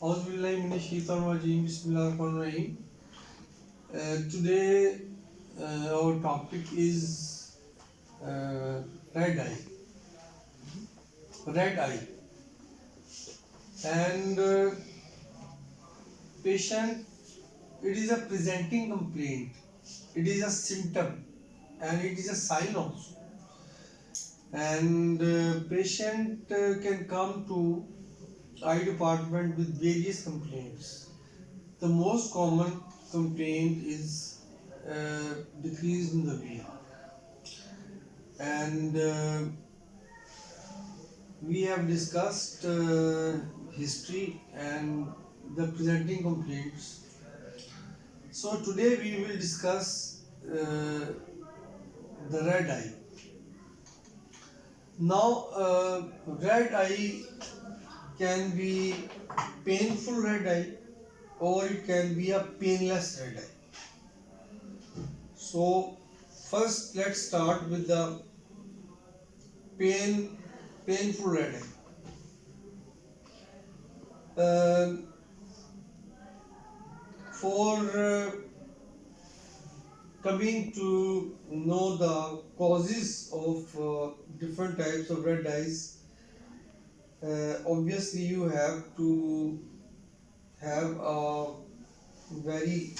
Auzubillahiminash-shaytanir-rajeem. Bismillahir-rahmanir-rahim. Today our topic is uh, red eye. Red eye and patient. It is a presenting complaint. It is a symptom and it is a sign also. And patient can come to eye department with various complaints. The most common complaint is decrease in the vision, and we have discussed history and the presenting complaints. So today we will discuss the red eye. Now, red eye can be painful red eye or it can be a painless red eye. So first let's start with the painful red eye. For coming to know the causes of different types of red eyes, obviously you have to have a very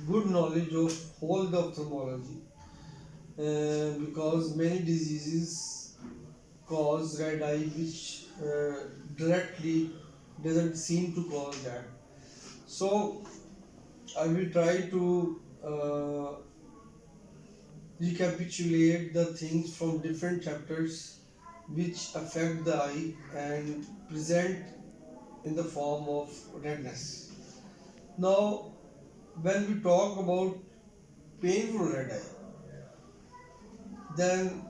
good knowledge of whole the ophthalmology, because many diseases cause red eye which directly doesn't seem to cause that. So I will try to recapitulate the things from different chapters which affect the eye and present in the form of redness. Now, when we talk about painful red eye, then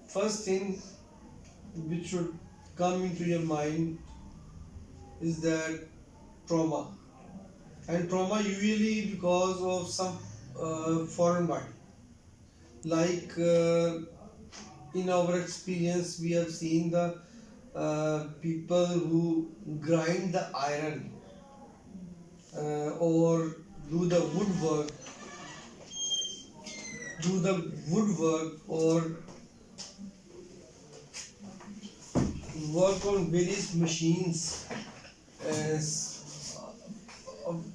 first thing which should come into your mind is that trauma, and trauma usually because of some foreign body, like in our experience we have seen the people who grind the iron or do the woodwork or work on various machines as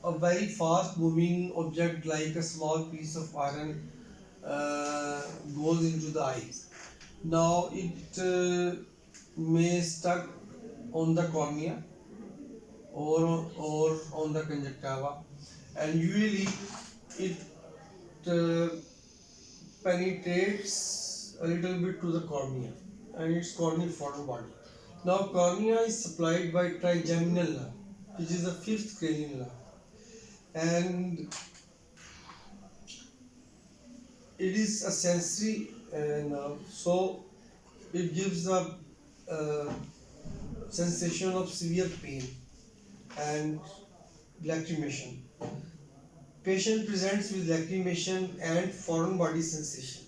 a very fast moving object like a small piece of iron goes into the eye. Now it may stuck on the cornea or on the conjunctiva, and usually it uh, penetrates a little bit to the cornea and it's cornea-foreign body. Now cornea is supplied by trigeminal nerve, which is the fifth cranial nerve, and it is a sensory nerve, so it gives a uh, sensation of severe pain and lacrimation. Patient presents with lacrimation and foreign body sensation,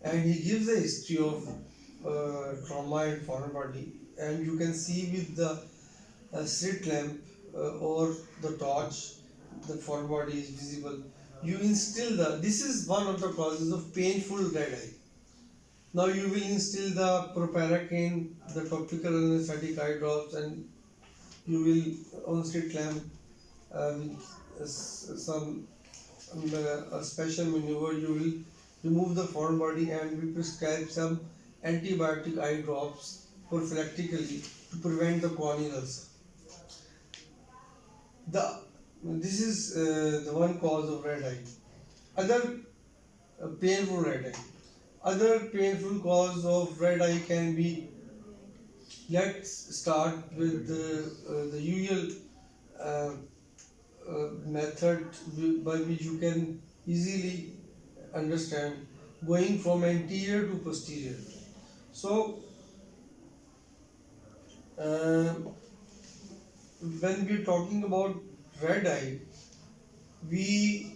and he gives a history of trauma and foreign body, and you can see with the street lamp or the torch the foreign body is visible. You instill the, this is one of the causes of painful red eye. Now you will instill the proparacaine, the topical anesthetic eye drops, and you will on street lamp with some a special maneuver, you will remove the foreign body and we prescribe some antibiotic eye drops prophylactically to prevent the corneal ulcer. This is the one cause of red eye. Other painful red eye. Other painful cause of red eye can be. Let's start with the usual uh, method by which you can easily understand, going from anterior to posterior. So, uh, when we're talking about red eye, we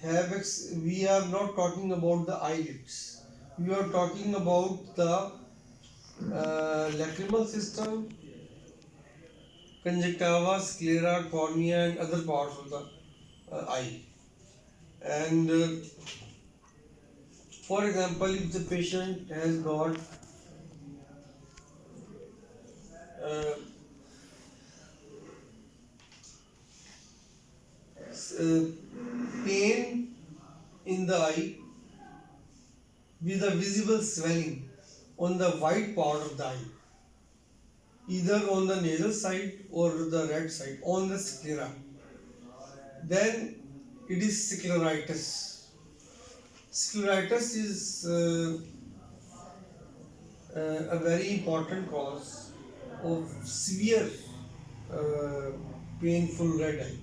we are not talking about the eyelids. We are talking about the lacrimal system conjunctiva, sclera, cornea, and other parts of the eye. And for example, if the patient has got uh, uh, pain in the eye with a visible swelling on the white part of the eye, either on the nasal side or the red side, on the sclera, then it is scleritis. Scleritis is a very important cause of severe uh, painful red eye,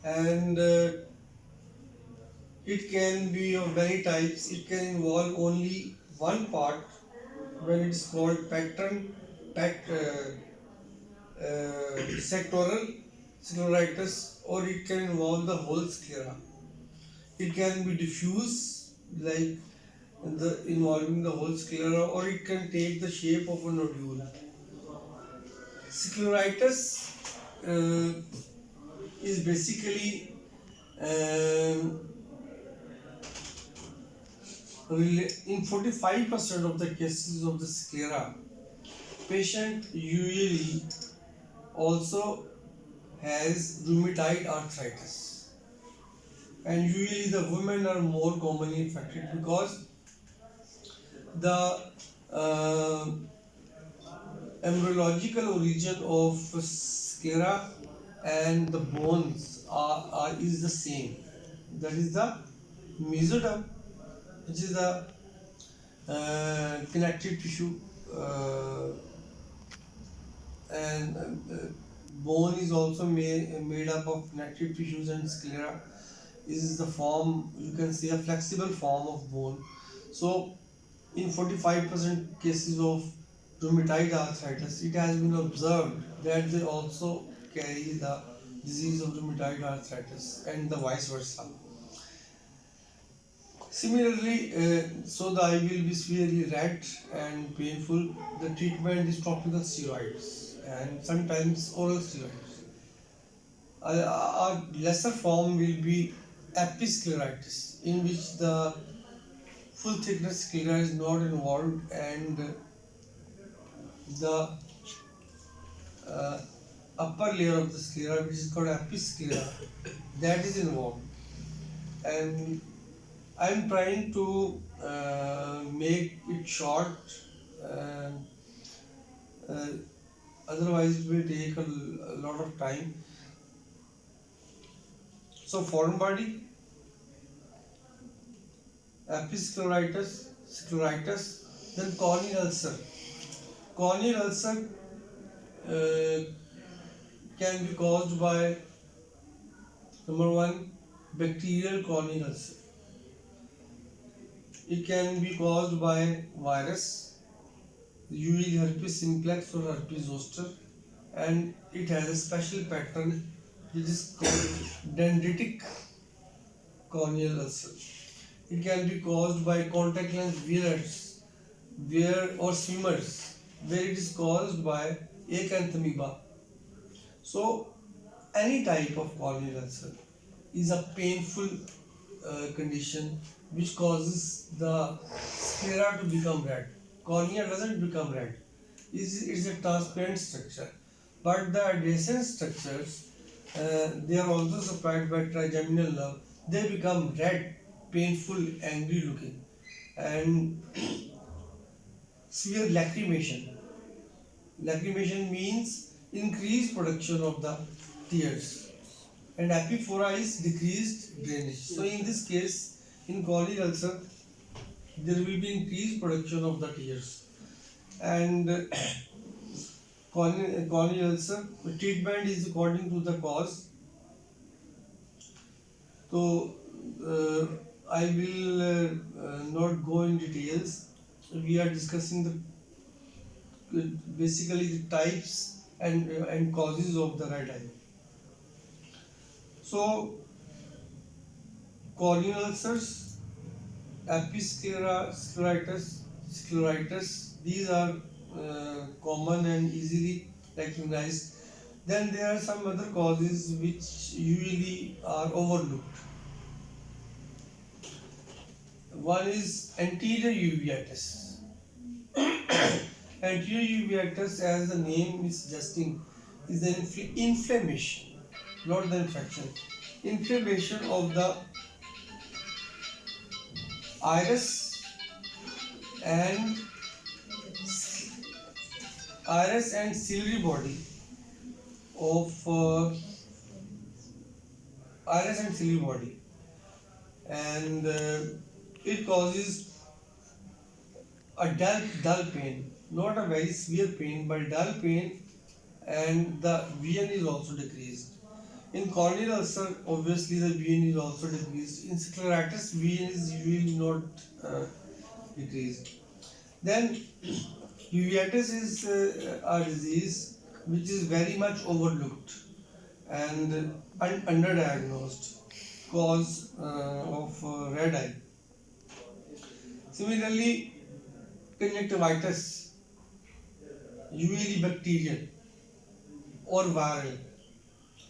and it can be of many types. It can involve only one part when it is called sectoral scleritis, or it can involve the whole sclera. It can be diffuse, like involving the whole sclera, or it can take the shape of a nodule. Scleritis uh, is basically um, in 45% of the cases of the sclera, patient usually also has rheumatoid arthritis, and usually the women are more commonly affected because the uh, embryological origin of sclera and the bones is the same. That is the mesoderm, which is the connective tissue, uh, and bone is also made up of connective tissues, and sclera is the form, you can say, a flexible form of bone. So in 45% cases of rheumatoid arthritis, it has been observed that they also carry the disease of rheumatoid arthritis, and the vice versa. Similarly, so the eye will be severely red and painful. The treatment is topical steroids and sometimes oral steroids. A lesser form will be episcleritis, in which the full thickness sclera is not involved, and the uh, upper layer of the sclera, which is called episclera, that is involved. And I'm trying to make it short, and uh, otherwise it will take a lot of time. So foreign body, episcleritis, scleritis, then corneal ulcer. Corneal ulcer uh, can be caused by, number one, bacterial corneal ulcer. It can be caused by virus, usually herpes simplex or herpes zoster, and it has a special pattern which is called dendritic corneal ulcer. It can be caused by contact lens wear or swimmers, where it is caused by acanthamoeba. So, any type of corneal ulcer is a painful condition which causes the sclera to become red. Cornea doesn't become red; it's a transparent structure, but the adjacent structures, they are also supplied by trigeminal nerve. They become red, painful, angry looking, and severe lacrimation. Lacrimation means increased production of the tears, and epiphora is decreased drainage. So in this case, in corneal ulcer, there will be increased production of the tears, and corneal ulcer treatment is according to the cause. So I will not go in details. We are discussing basically the types and causes of the red eye. So corneal ulcers, scleritis, these are common and easily recognized. Then there are some other causes which usually are overlooked. One is anterior uveitis. Anterior uveitis, as the name is suggesting, is the inflammation, not the infection. Inflammation of the iris and ciliary body of iris and ciliary body, and it causes a dull pain, not a very severe pain, but dull pain, and the vision is also decreased. In corneal ulcer, obviously the vision is also decreased. In scleritis, vision is usually not decreased. Then uveitis is a disease which is very much overlooked and underdiagnosed cause of red eye. Similarly, conjunctivitis, usually bacterial or viral.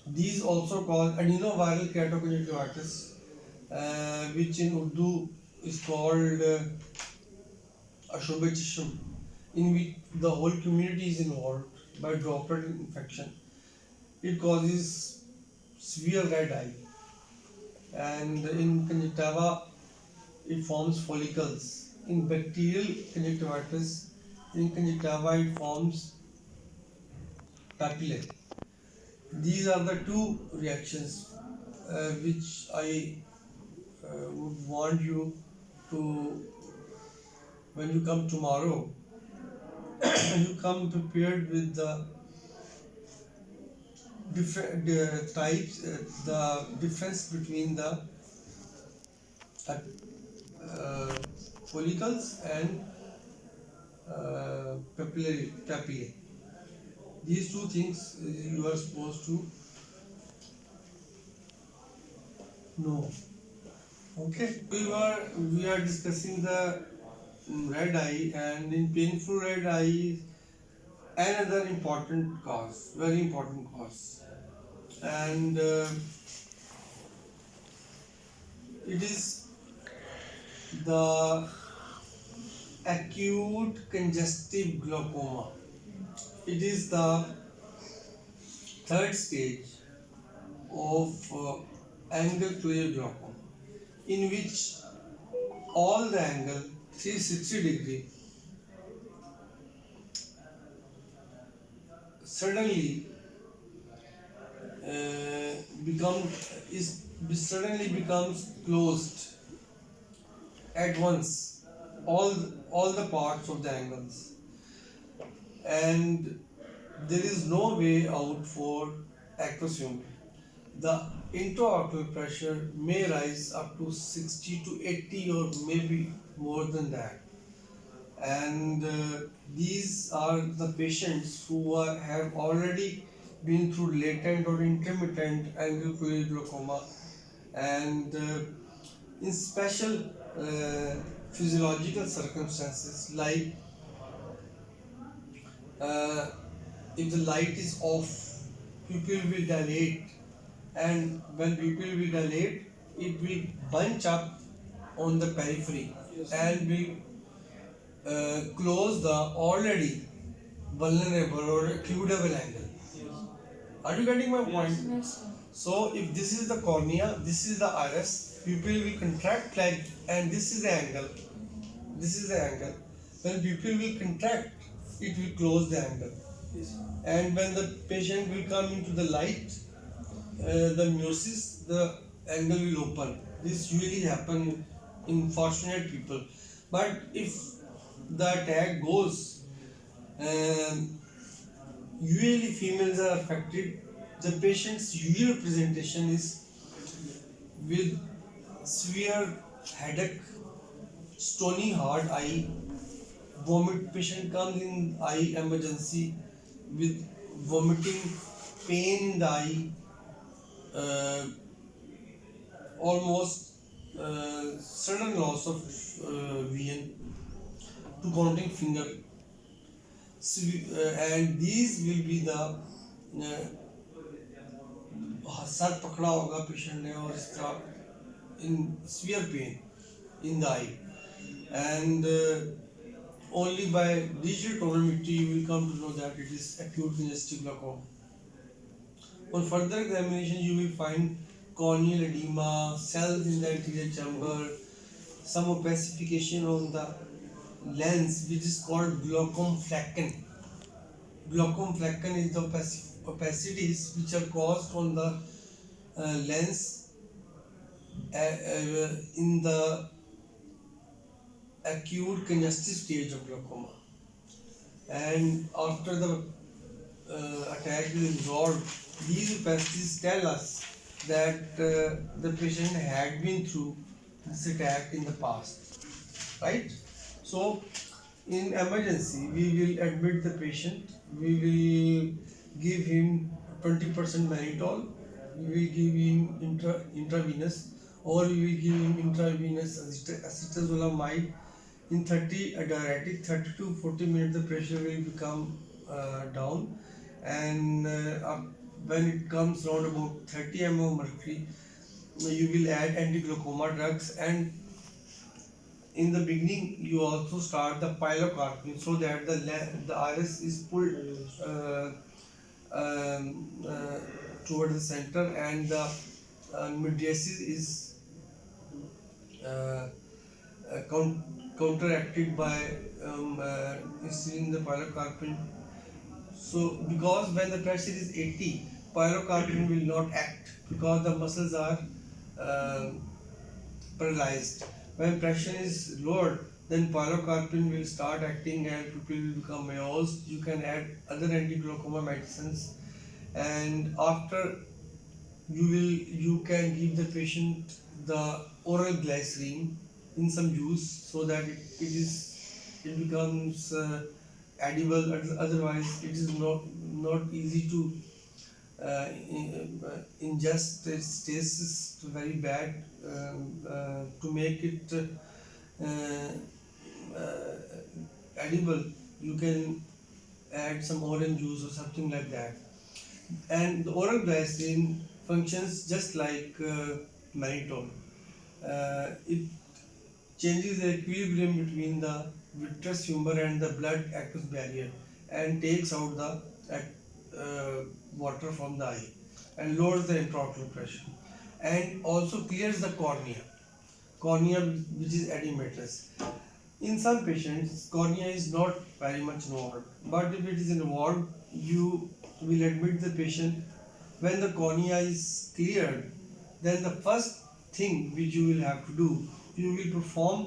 These also cause adenoviral keratoconjunctivitis, which in Urdu is called ashobachishum, in which the whole community is involved by droplet infection. It causes severe red eye, and in conjunctiva, it forms follicles. In bacterial conjunctivitis, in conjunctiva, it forms papillae. These are the two reactions which I would want you to, when you come tomorrow, you come prepared with the different types, the difference between the uh, follicles and papillae. These two things you are supposed to know. Okay, we are discussing the red eye, and in painful red eye, another important cause, very important cause, and it is the acute congestive glaucoma. It is the third stage of angle clear glaucoma, in which all the angle 360 degree suddenly become is suddenly becomes closed at once, all the parts of the angles, and there is no way out for aqueous humor. The intraocular pressure may rise up to 60 to 80 or maybe more than that, and these are the patients who have already been through latent or intermittent angular glaucoma, and in special uh, physiological circumstances, like uh, if the light is off, pupil will dilate, and when pupil will dilate, it will bunch up on the periphery and will close the already vulnerable or occludable angle. Are you getting my point? Yes, sir. So if this is the cornea, this is the iris, pupil will contract like, and this is the angle. This is the angle. When pupil will contract, it will close the angle. Yes. And when the patient will come into the light, the miosis, the angle will open. This usually happen in fortunate people. But if the attack goes, um, usually females are affected. The patient's usual presentation is with severe headache, stony hard eye, vomit. Patient comes in eye emergency with vomiting, pain in the eye, uh, almost sudden loss of vision to counting finger. And these will be the sir पकड़ा होगा patient ने और इस तरह in severe pain in the eye, and only by digital tonometry you will come to know that it is acute congestive glaucoma. On further examination, you will find corneal edema, cells in the anterior chamber, some opacification on the lens, which is called glaucom flecken. Glaucom flecken is the opacities which are caused on the lens in the acute congestive stage of glaucoma. And after the attack is resolved, these opacities tell us that the patient had been through this attack in the past, right? So, in emergency, we will admit the patient, we will give him 20% mannitol, we will give him intravenous, or we will give him intravenous acetazolamide. In 30 a diuretic, 30 to 40 minutes the pressure will become down, and when it comes around about 30 mm of mercury, you will add anti-glaucoma drugs, and in the beginning you also start the pilocarpine so that the iris is pulled uh, towards the center, and the mydriasis is uh, counteracted by instilling the pilocarpine. So, because when the pressure is 80, pilocarpine will not act because the muscles are uh, paralyzed. When pressure is lowered, then pilocarpine will start acting and people will become aroused. You can add other anti-glaucoma medicines, and after you can give the patient the oral glycerine in some juice so that it becomes edible. Otherwise, it is not easy to ingest. Its taste is very bad. To make it edible, you can add some orange juice or something like that. And the oral glycerin functions just like mannitol. It changes the equilibrium between the vitreous humor and the blood aqueous barrier, and takes out the water from the eye and lowers the intraocular pressure, and also clears the cornea which is edematous. In some patients, cornea is not very much involved, but if it is involved, you will admit the patient. When the cornea is cleared, then the first thing which you will have to do, you will perform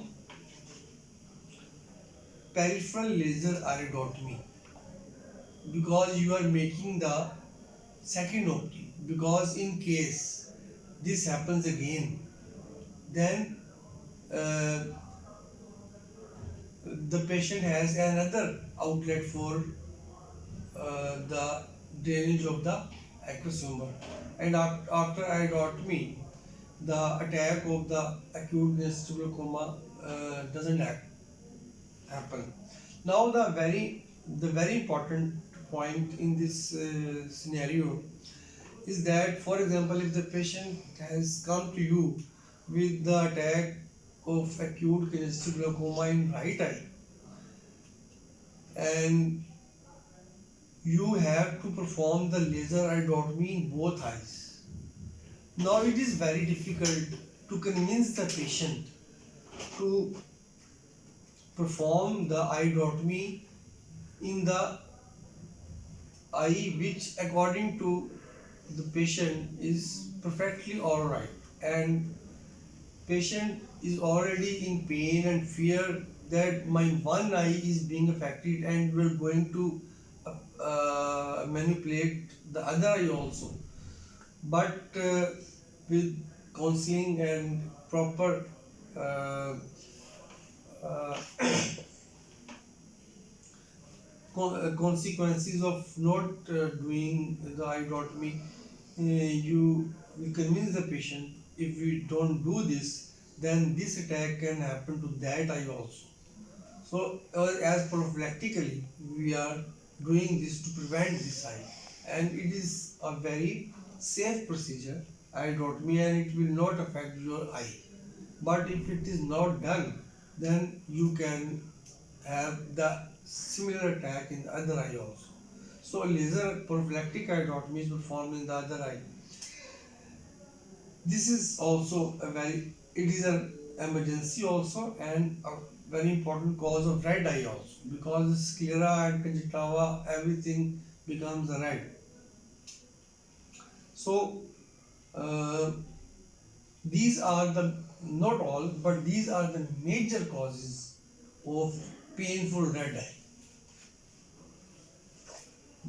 peripheral laser iridotomy, because you are making the second optic. Because in case this happens again, then uh, the patient has another outlet for the drainage of the aqueous humor, and after iridotomy, the attack of the acute glaucoma doesn't happen. Now the very important point in this scenario is that, for example, if the patient has come to you with the attack of acute congestive glaucoma in right eye, and you have to perform the laser iridotomy in both eyes. Now it is very difficult to convince the patient to perform the iridotomy in the eye which according to the patient is perfectly alright, and patient is already in pain and fear that my one eye is being affected and we're going to manipulate the other eye also. But with counseling and proper uh, uh, consequences of not doing the iridotomy, you will convince the patient, if we don't do this, then this attack can happen to that eye also. So, as prophylactically, we are doing this to prevent this eye, and it is a very safe procedure, eye and it will not affect your eye. But if it is not done, then you can have the similar attack in the other eye also. So laser prophylactic eye is performed in the other eye. This is also it is an emergency also and a very important cause of red eye also, because the sclera and conjunctiva everything becomes red. So uh, these are the, not all, but these are the major causes of painful red eye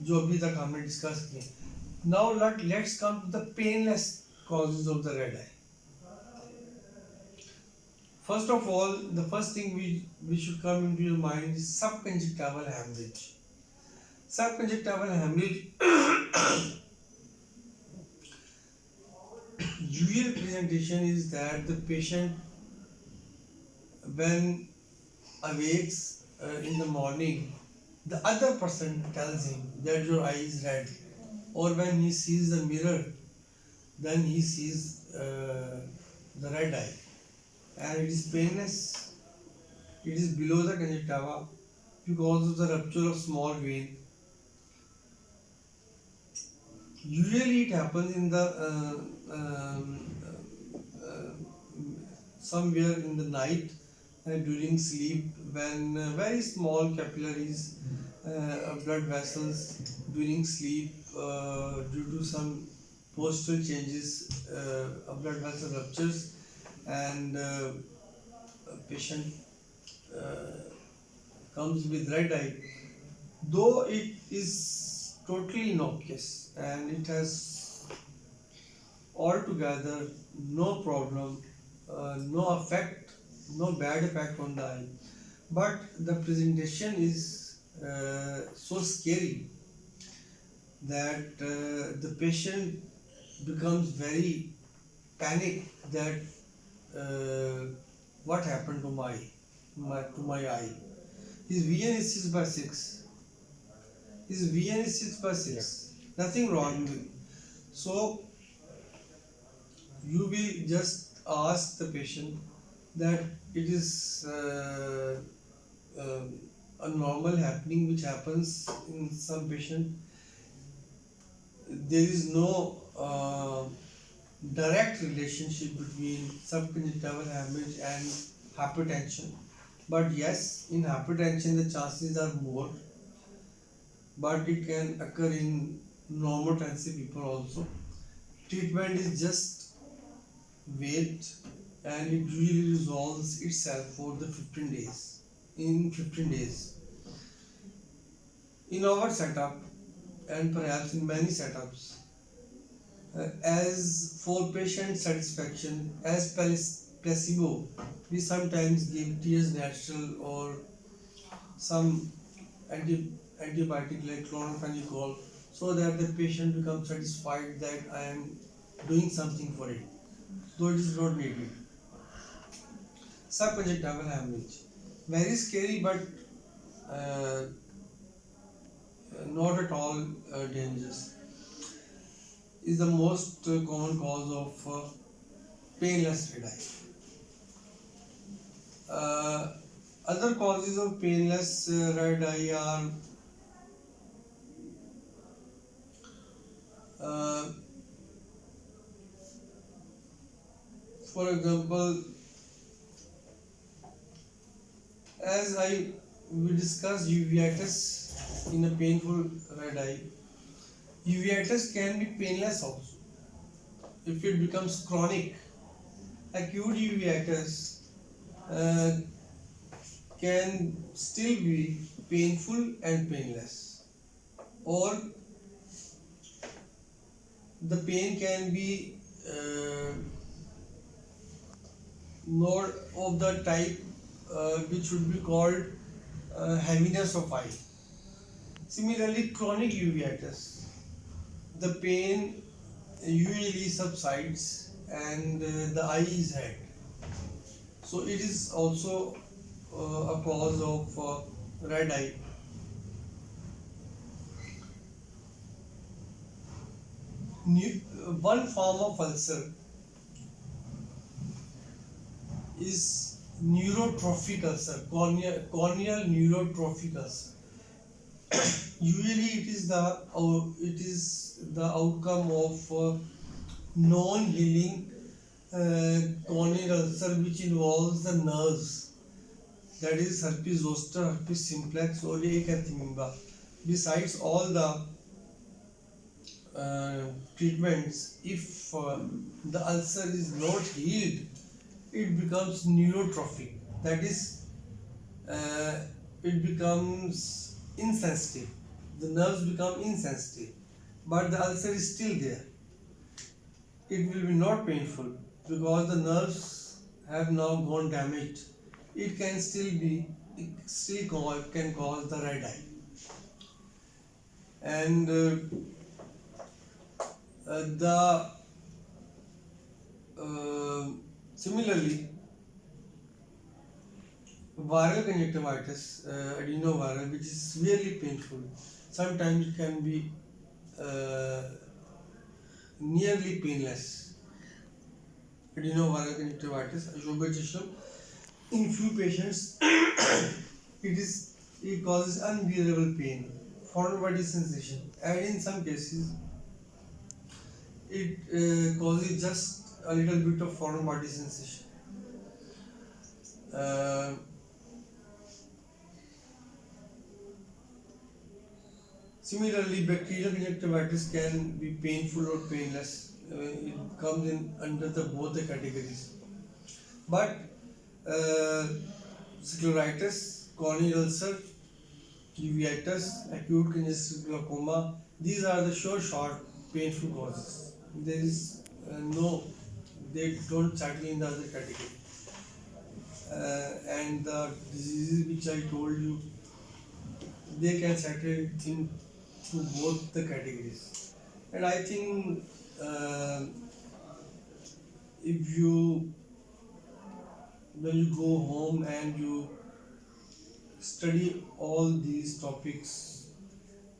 जो अभी तक हमने discuss किए. Now let's come to the painless causes of the red eye. First of all, the first thing we should come into your mind is subconjunctival hemorrhage. Subconjunctival hemorrhage usual presentation is that the patient, when awakes in the morning, the other person tells him that your eye is red, or when he sees the mirror, then he sees the red eye, and it is painless. It is below the conjunctiva because of the rupture of small vein. Usually it happens in the somewhere in the night during sleep, when very small capillaries blood vessels during sleep due to some postural changes blood vessel ruptures, and a patient comes with red eye, though it is totally innocuous and it has altogether no problem, no effect, no bad effect on the eye, but the presentation is so scary that the patient becomes very panic that what happened to my eye. His VN is 6/6. His VN is 6/6. Nothing wrong with it. So you will just ask the patient that it is a normal happening which happens in some patient. There is no direct relationship between subconjunctival hemorrhage and hypertension, but yes, in hypertension the chances are more, but it can occur in normotensive people also. Treatment is just wait, and it usually resolves itself for the 15 days. In 15 days. In our setup, and perhaps in many setups, as for patient satisfaction, as placebo, we sometimes give tears natural or some antibiotic like chlorphenicol, so that the patient becomes satisfied that I am doing something for it, though it is not needed. Subconjunctival hemorrhage, very scary, but not at all dangerous. Is the most common cause of painless red eye. Other causes of painless red eye are for example, as we discussed uveitis in a painful red eye. Uveitis can be painless also if it becomes chronic. Acute uveitis can still be painful and painless, or the pain can be not of the type which would be called heaviness of eye. Similarly, chronic uveitis, the pain usually subsides and the eye is red. So it is also a cause of red eye. One form of ulcer is neurotrophic ulcer, corneal neurotrophic ulcer. Usually, it is the outcome of non-healing corneal ulcer, which involves the nerves. That is herpes zoster, herpes simplex, or acanthamoeba. Besides all the treatments, if the ulcer is not healed, it becomes neurotrophic. That is, uh, it becomes insensitive. The nerves become insensitive, but the ulcer is still there. It will be not painful because the nerves have now gone damaged. It can cause the red eye. And the uh, similarly, viral conjunctivitis, adenoviral, which is severely painful. Sometimes it can be uh, nearly painless. Adenoviral conjunctivitis, Ashoka. In few patients, it causes unbearable pain, foreign body sensation, and in some cases, it causes just a little bit of foreign body sensation. Uh, Similarly, bacterial conjunctivitis can be painful or painless. It comes in under the both the categories. But uh, scleritis, corneal ulcer, uveitis, acute congestive glaucoma, these are the short, painful causes. There is no, they don't settle in the other category. And the diseases which I told you, they can settle into both the categories. And I think if you, when you go home and you study all these topics,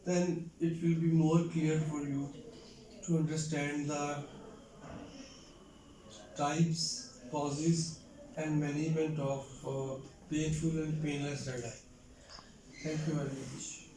then it will be more clear for you to understand the types, causes, and management of painful and painless red eye. Thank you very much.